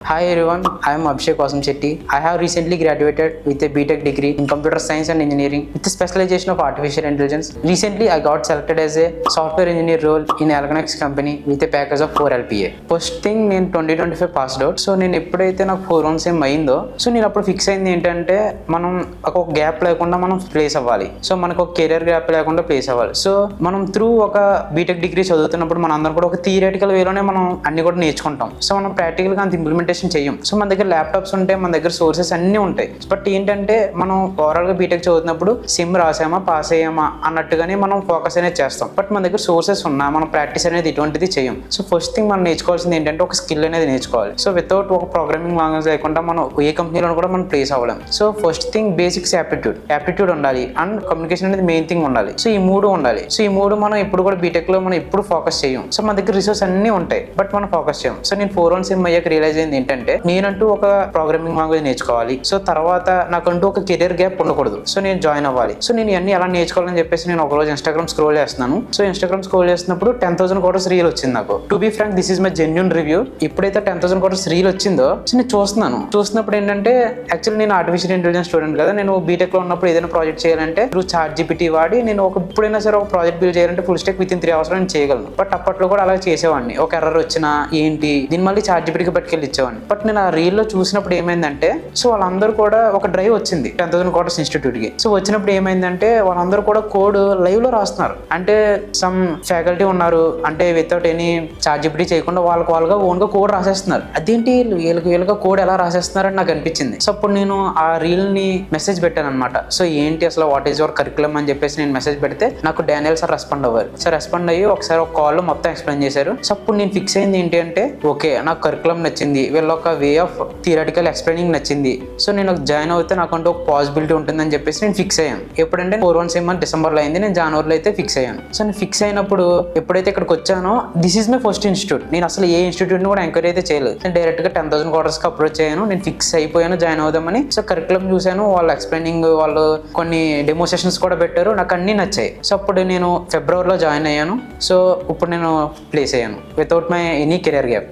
Hi everyone, I am Abhishek Vasamchetty. I have recently graduated with a BTech degree in Computer Science and Engineering with a specialization of Artificial Intelligence. Recently, I got selected as a software engineer role in Algonex company with a package of 4 LPA. First thing, నేను 2025 passed out. So నేను ఎప్పుడైతే నాకు 4 rounds ఏం అయిందో so నేను అప్పుడు fix అయింది ఏంటంటే మనం ఒక గ్యాప్ లేకుండా మనం ప్లేస్ అవ్వాలి. సో మనకు ఒక కెరియర్ గ్యాప్ లేకుండా ప్లేస్ అవ్వాలి. సో మనం త్రూ ఒక బీటెక్ డిగ్రీ చదువుతున్నప్పుడు మనం అందరం కూడా ఒక థియరిటికల్ వేలోనే మనం అన్ని కూడా నేర్చుకుంటాం. సో మనం ప్రాక్టికల్గా అంత ఇంప్లిమెంటేషన్ చెయ్యం. సో మన దగ్గర ల్యాప్టాప్స్ ఉంటాయి, మన దగ్గర సోర్సెస్ అన్నీ ఉంటాయి. బట్ ఏంటంటే మనం ఓవరాల్గా బీటెక్ చదువుతున్నప్పుడు సిమ్ రాసామా పాస్ అయ్యామా అన్నట్టుగానే మనం ఫోకస్ అనేది చేస్తాం. బట్ మన దగ్గర సోర్సెస్ ఉన్నా మనం ప్రాక్టీస్ అనేది ఇటువంటిది చేయం. సో ఫస్ట్ థింగ్ మనం నేర్చుకోవాల్సింది ఏంటంటే ఒక స్కిల్ అనేది నేర్చుకోవాలి. సో వితౌట్ ఒక ప్రోగ్రామింగ్ లాంగ్వేజ్ లేకుండా మనం ఏ కంపెనీలో కూడా మనం ప్లేస్ అవ్వలేం. So first thing basics aptitude ఉండాలి అండ్ కమ్యూనికేషన్ అనేది మెయిన్ థింగ్ ఉండాలి. సో ఈ మూడు ఉండాలి. సో ఈ మూడు మనం ఇప్పుడు కూడా బీటెక్ లో మనం ఎప్పుడు ఫోకస్ చేయం. సో మన దగ్గర రిసోర్స్ అన్నీ ఉంటాయి బట్ మనం ఫోకస్ చేయం. సో నేను 4 rounds ఏం అయ్యాక రియలైజ్ అయింది ఏంటంటే నేనంటూ ఒక ప్రోగ్రామింగ్ లాంగ్వేజ్ నేర్చుకోవాలి. సో తర్వాత నాకంటూ ఒక కెరీర్ గ్యాప్ ఉండకూడదు. సో నేను జాయిన్ అవ్వాలి. సో నేను ఇవన్నీ ఎలా నేర్చుకోవాలని చెప్పేసి నేను ఒక రోజు ఇన్స్టాగ్రామ్ స్క్రోల్ చేస్తున్నాను. సో ఇన్స్టాగ్రామ్ స్క్రోల్ చేసినప్పుడు 10,000 quarters రీల్ వచ్చింది నాకు. To be frank this is my genuine review. ఎప్పుడైతే 10,000 quarters రీల్ వచ్చిందో సో నేను చూస్తున్నప్పుడు ఏంటంటే యాక్చువల్లీ నేను ఆర్టిఫిషియల్ ఇంటెలిజెన్స్ స్టూడెంట్ కదా. నేను బీటెక్ లో ఉన్నప్పుడు ఏదైనా ప్రాజెక్ట్ చేయాలంటే త్రూ ChatGPT వాడి నేను ఎప్పుడైనా సరే ఒక ప్రాజెక్ట్ బిల్డ్ చేయాలంటే full stock with in 3 hours నేను చేయగలను. బట్ అప్పట్లో కూడా అలా చేసేవాడిని. ఒక ఎర్రర్ వచ్చినా ఏంటి దీన్ని మళ్ళీ ChatGPTకి పట్టుకెళ్ళి ఇచ్చేవాడిని. బట్ నేను ఆ రీల్లో చూసినప్పుడు ఏమైందంటే సో వాళ్ళందరూ కూడా ఒక డ్రైవ్ వచ్చింది 10,000 quarters ఇన్స్టిట్యూట్కి. సో వచ్చినప్పుడు ఏమైందంటే వాళ్ళందరూ కూడా కోడ్ లైవ్ లో రాస్తున్నారు. అంటే సమ్ ఫ్యాకల్టీ ఉన్నారు అంటే వితౌట్ ఎనీ ChatGPT చేయకుండా వాళ్ళుగా ఓన్గా కోడ్ రాసేస్తున్నారు. అదేంటి వీళ్ళగా కోడ్ ఎలా రాసేస్తున్నారని నాకు అనిపించింది. సో అప్పుడు నేను ఆ రీల్ ని మెసేజ్ పెట్టాను అనమాట. సో ఏంటి అసలు వాట్ ఈస్ యువర్ కరికులం అని చెప్పేసి నేను మెసేజ్ పెడితే నాకు డానియల్ సార్ రెస్పాండ్ అవ్వారు. సో రెస్పాండ్ అయ్యి ఒకసారి ఒక కాల్లో మొత్తం ఎక్స్ప్లెయిన్ చేశారు. సో అప్పుడు నేను ఫిక్స్ అయింది ఏంటి అంటే ఓకే నాకు కరికులం నచ్చింది, వీళ్ళ ఒక వే ఆఫ్ థియరిటికల్ ఎక్స్ప్లెయినింగ్ నచ్చింది. సో నేను జాయిన్ అవుతే నాకంటూ ఒక పాసిబిలిటీ ఉంటుందని చెప్పేసి నేను ఫిక్స్ అయ్యాను. ఎప్పుడంటే 4 rounds ఏమో డిసెంబర్లో అయింది, నేను జనవరిలో అయితే ఫిక్స్ అయ్యాను. సో నేను ఫిక్స్ అయినప్పుడు ఎప్పుడైతే ఇక్కడికి వచ్చానో this is my first institute. నేను అసలు ఏ ఇన్స్టిట్యూట్ కూడా ఎంక్వైరీ అయితే చేయలేదు. నేను డైరెక్ట్ గా 10,000 quarters అప్రోచ్ అయ్యాను. నేను ఫిక్స్ అయిపోయాను జాయిన్ అవుదామని. సో కరికులం చూశాను, వాళ్ళు ఎక్స్ప్లెయినింగ్ వాళ్ళు కొన్ని డెమో సెషన్స్ కూడా పెట్టారు, నాకు అన్ని నచ్చాయి. సో అప్పుడు నేను ఫిబ్రవరిలో జాయిన్ అయ్యాను. సో ఇప్పుడు నేను ప్లేస్ అయ్యాను without my any career gap.